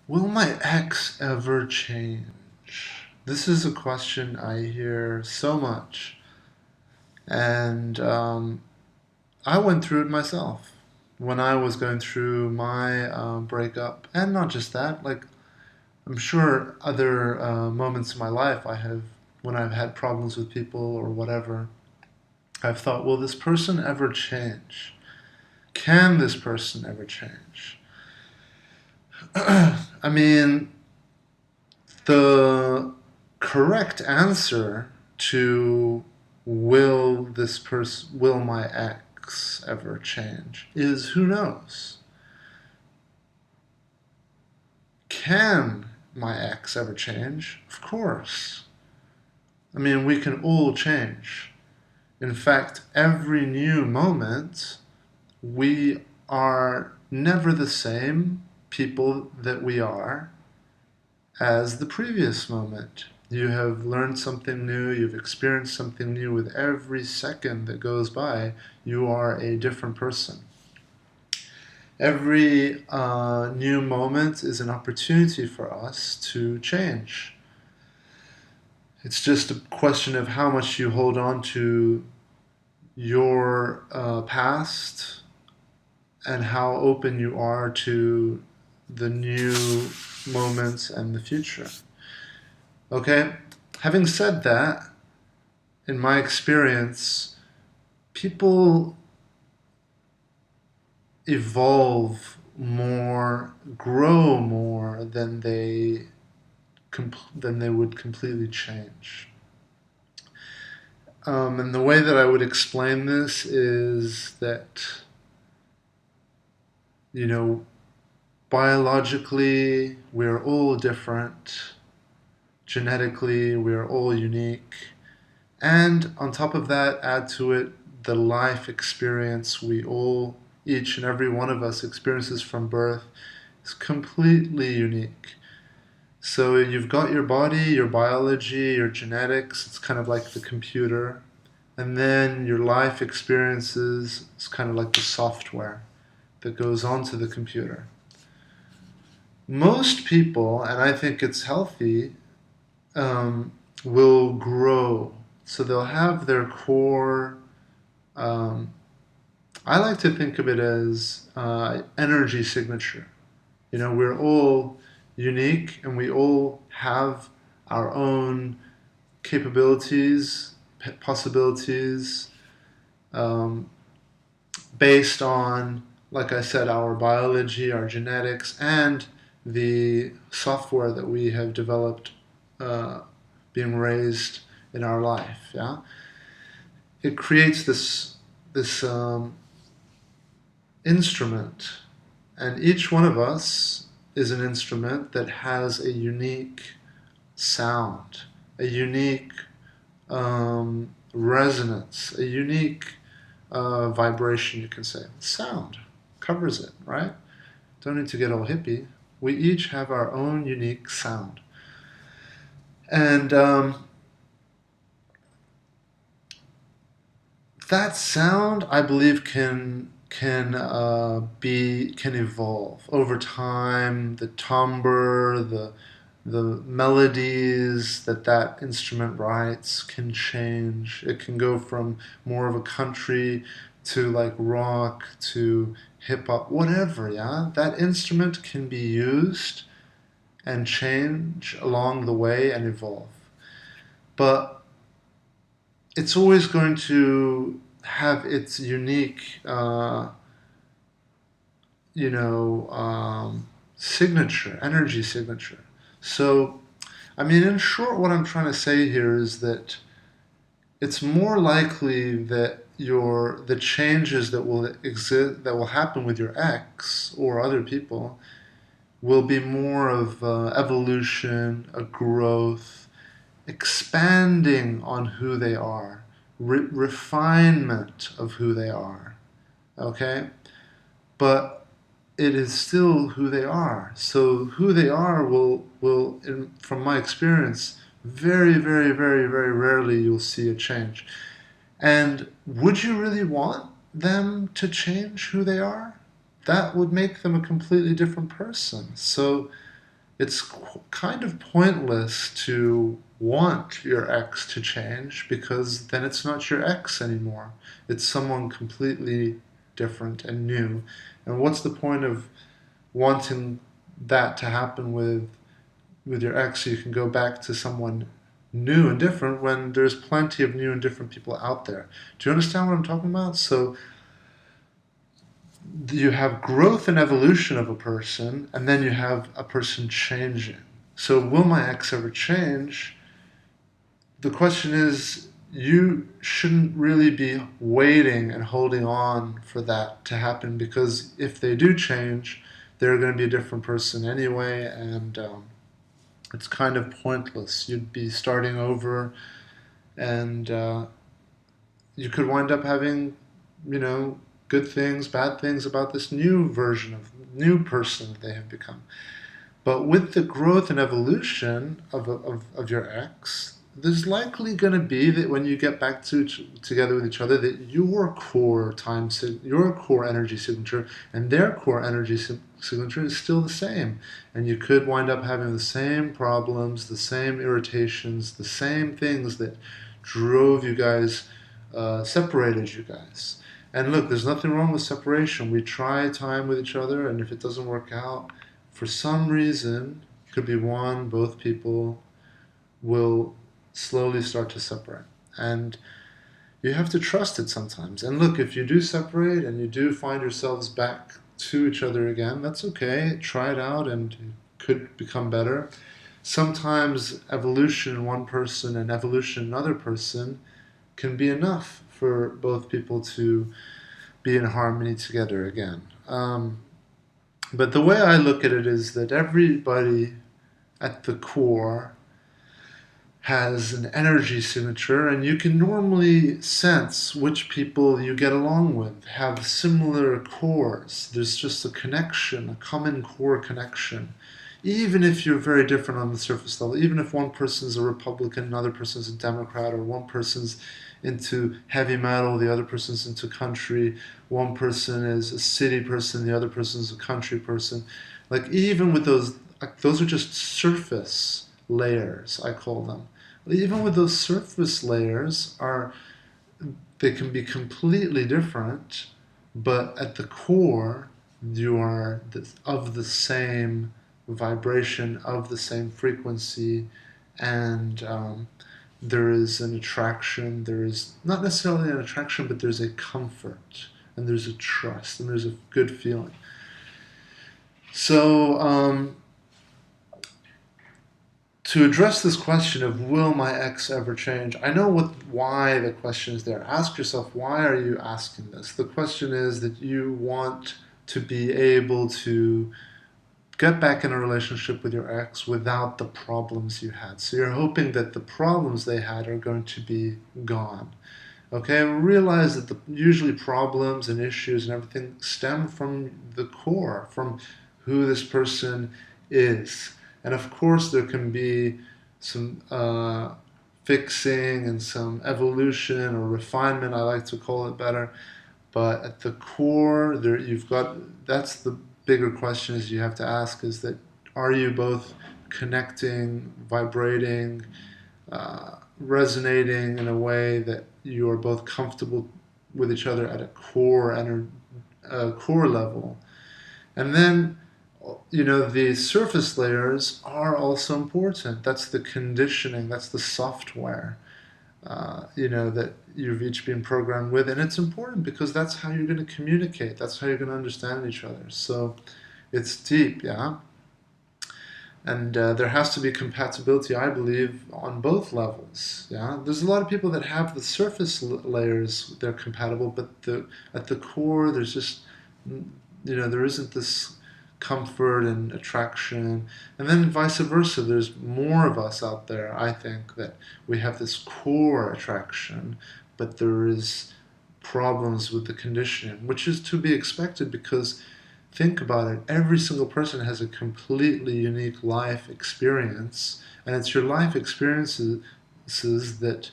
Will my ex ever change? This is a question I hear so much. And I went through it myself when I was going through my breakup. And not just that, like, I'm sure other moments in my life when I've had problems with people or whatever, I've thought, will this person ever change? Can this person ever change? I mean, the correct answer to will my ex ever change is who knows. Can my ex ever change? Of course. I mean, we can all change. In fact, every new moment, we are never the same people that we are as the previous moment. You have learned something new, you've experienced something new with every second that goes by. You are a different person. Every new moment is an opportunity for us to change. It's just a question of how much you hold on to your past and how open you are to the new moments and the future. Okay? Having said that, in my experience, people evolve more, grow more than they would completely change. And the way that I would explain this is that, you know, biologically, we're all different. Genetically, we're all unique. And on top of that, add to it the life experience each and every one of us experiences from birth is completely unique. So you've got your body, your biology, your genetics, it's kind of like the computer. And then your life experiences is kind of like the software that goes onto the computer. Most people, and I think it's healthy, will grow. So they'll have their core. Um, I like to think of it as energy signature. You know, we're all unique and we all have our own capabilities, possibilities, um, based on, like I said, our biology, our genetics, and the software that we have developed uh, being raised in our life. Yeah, it creates this instrument, and each one of us is an instrument that has a unique sound, a unique resonance, a unique vibration, you can say. Sound covers it, right? Don't need to get all hippie. We each have our own unique sound. And that sound, I believe, can evolve over time. The timbre, the melodies that instrument writes can change. It can go from more of a country to like rock to hip hop, whatever. Yeah, that instrument can be used and change along the way and evolve. But it's always going to have its unique, signature, energy signature. So, I mean, in short, what I'm trying to say here is that it's more likely that the changes that will exist that will happen with your ex or other people will be more of evolution, a growth, expanding on who they are, refinement of who they are. Okay? But it is still who they are. So who they are from my experience, very, very, very, very rarely you'll see a change. And would you really want them to change who they are? That would make them a completely different person. So it's kind of pointless to want your ex to change because then it's not your ex anymore. It's someone completely different and new. And what's the point of wanting that to happen with your ex so you can go back to someone new and different when there's plenty of new and different people out there? Do you understand what I'm talking about? So you have growth and evolution of a person, and then you have a person changing. So, will my ex ever change? The question is, you shouldn't really be waiting and holding on for that to happen because if they do change, they're going to be a different person anyway, and it's kind of pointless. You'd be starting over, and you could wind up having, you know, good things, bad things about this new version of new person that they have become. But with the growth and evolution of your ex, there's likely going to be that when you get back together with each other, that your core energy signature and their core energy signature is still the same, and you could wind up having the same problems, the same irritations, the same things that drove you guys, separated you guys. And look, there's nothing wrong with separation. We try time with each other, and if it doesn't work out, for some reason, could be one, both people will slowly start to separate. And you have to trust it sometimes. And look, if you do separate and you do find yourselves back to each other again, that's okay. Try it out and it could become better. Sometimes evolution in one person and evolution in another person can be enough for both people to be in harmony together again. But the way I look at it is that everybody at the core has an energy signature, and you can normally sense which people you get along with have similar cores. There's just a connection, a common core connection. Even if you're very different on the surface level, even if one person's a Republican, another person's a Democrat, or one person's into heavy metal, the other person's into country, one person is a city person, the other person's a country person. Like even with those are just surface layers, I call them. Even with those surface layers they can be completely different, but at the core you are of the same vibration, of the same frequency, and there is an attraction. There is not necessarily an attraction, but there's a comfort, and there's a trust, and there's a good feeling. So, to address this question of will my ex ever change, I know why the question is there. Ask yourself, why are you asking this? The question is that you want to be able to get back in a relationship with your ex without the problems you had. So you're hoping that the problems they had are going to be gone. Okay, and realize that usually problems and issues and everything stem from the core, from who this person is. And of course, there can be some fixing and some evolution or refinement, I like to call it better. But at the core, that's the bigger questions you have to ask is that are you both connecting, vibrating, resonating in a way that you are both comfortable with each other at a core level. And then, the surface layers are also important. That's the conditioning, that's the software, that you've each been programmed with. And it's important because that's how you're going to communicate. That's how you're going to understand each other. So it's deep, yeah? And there has to be compatibility, I believe, on both levels. Yeah, there's a lot of people that have the surface layers; they're compatible, but at the core, there's just, there isn't this comfort and attraction. And then vice versa, there's more of us out there. I think that we have this core attraction, but there is problems with the conditioning, which is to be expected because. Think about it. Every single person has a completely unique life experience, and it's your life experiences that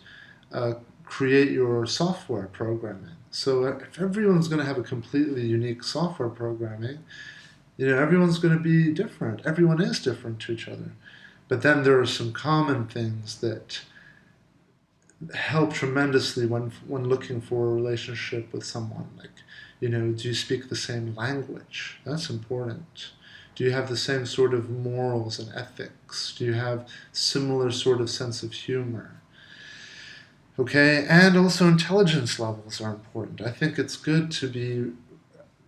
create your software programming. So if everyone's going to have a completely unique software programming, Everyone's going to be different. Everyone is different to each other. But then there are some common things that help tremendously when looking for a relationship with someone. Like, do you speak the same language? That's important. Do you have the same sort of morals and ethics? Do you have similar sort of sense of humor? Okay, and also intelligence levels are important. I think it's good to be,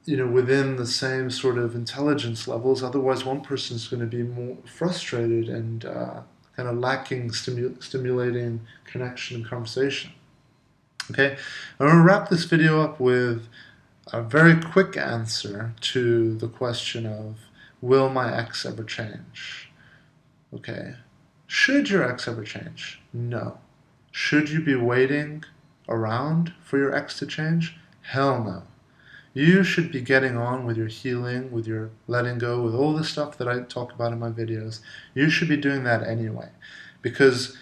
within the same sort of intelligence levels. Otherwise, one person's going to be more frustrated and kind of lacking stimulating connection and conversation. Okay, I'm going to wrap this video up with a very quick answer to the question of, will my ex ever change? Okay, should your ex ever change? No. Should you be waiting around for your ex to change? Hell no. You should be getting on with your healing, with your letting go, with all the stuff that I talk about in my videos. You should be doing that anyway. Because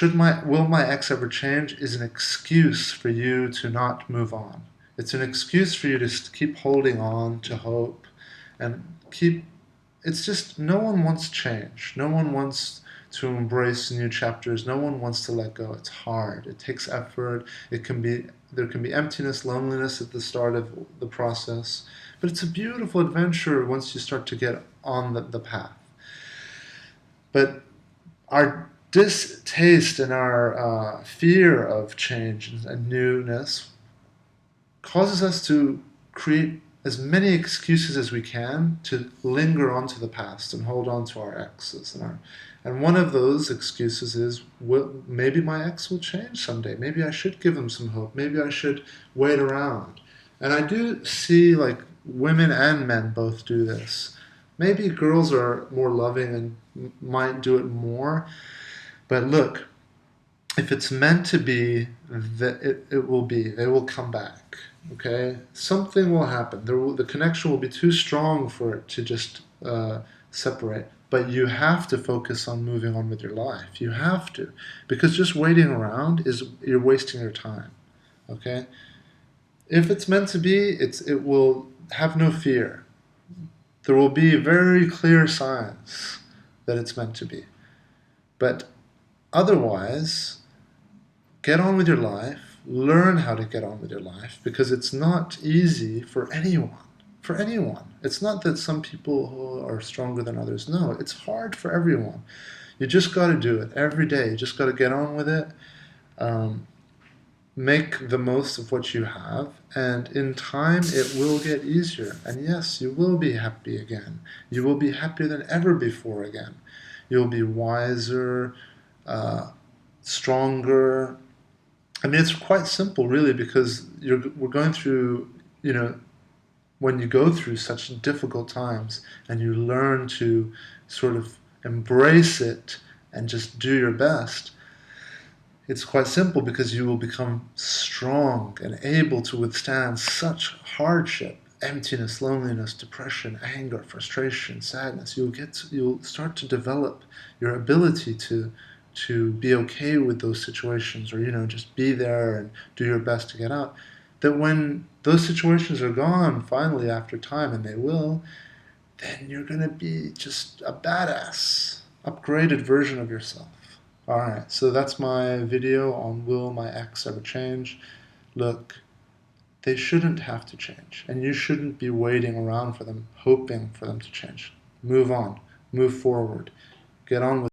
will my ex ever change is an excuse for you to not move on. It's an excuse for you to keep holding on to hope and it's just, no one wants change. No one wants to embrace new chapters. No one wants to let go. It's hard. It takes effort. There can be emptiness, loneliness at the start of the process. But it's a beautiful adventure once you start to get on the path. But our distaste and our fear of change and newness causes us to create as many excuses as we can to linger onto the past and hold on to our exes. And one of those excuses is, maybe my ex will change someday. Maybe I should give him some hope. Maybe I should wait around. And I do see, like, women and men both do this. Maybe girls are more loving and might do it more. But look, if it's meant to be, it will be. They will come back. Okay, something will happen. The connection will be too strong for it to just separate. But you have to focus on moving on with your life. You have to, because just waiting around you're wasting your time. Okay, if it's meant to be, it will have no fear. There will be very clear signs that it's meant to be. But otherwise, get on with your life. Learn how to get on with your life, because it's not easy for anyone. For anyone. It's not that some people are stronger than others. No, it's hard for everyone. You just got to do it every day. You just got to get on with it. Make the most of what you have, and in time it will get easier. And yes, you will be happy again. You will be happier than ever before again. You'll be wiser, stronger. I mean, it's quite simple, really, because we're going through, when you go through such difficult times and you learn to sort of embrace it and just do your best, it's quite simple, because you will become strong and able to withstand such hardship, emptiness, loneliness, depression, anger, frustration, sadness. You'll start to develop your ability to be okay with those situations, or just be there and do your best to get out. That when those situations are gone finally after time, and they will, then you're going to be just a badass, upgraded version of yourself. Alright, so that's my video on, will my ex ever change? Look, they shouldn't have to change, and you shouldn't be waiting around for them, hoping for them to change. Move on, move forward, get on with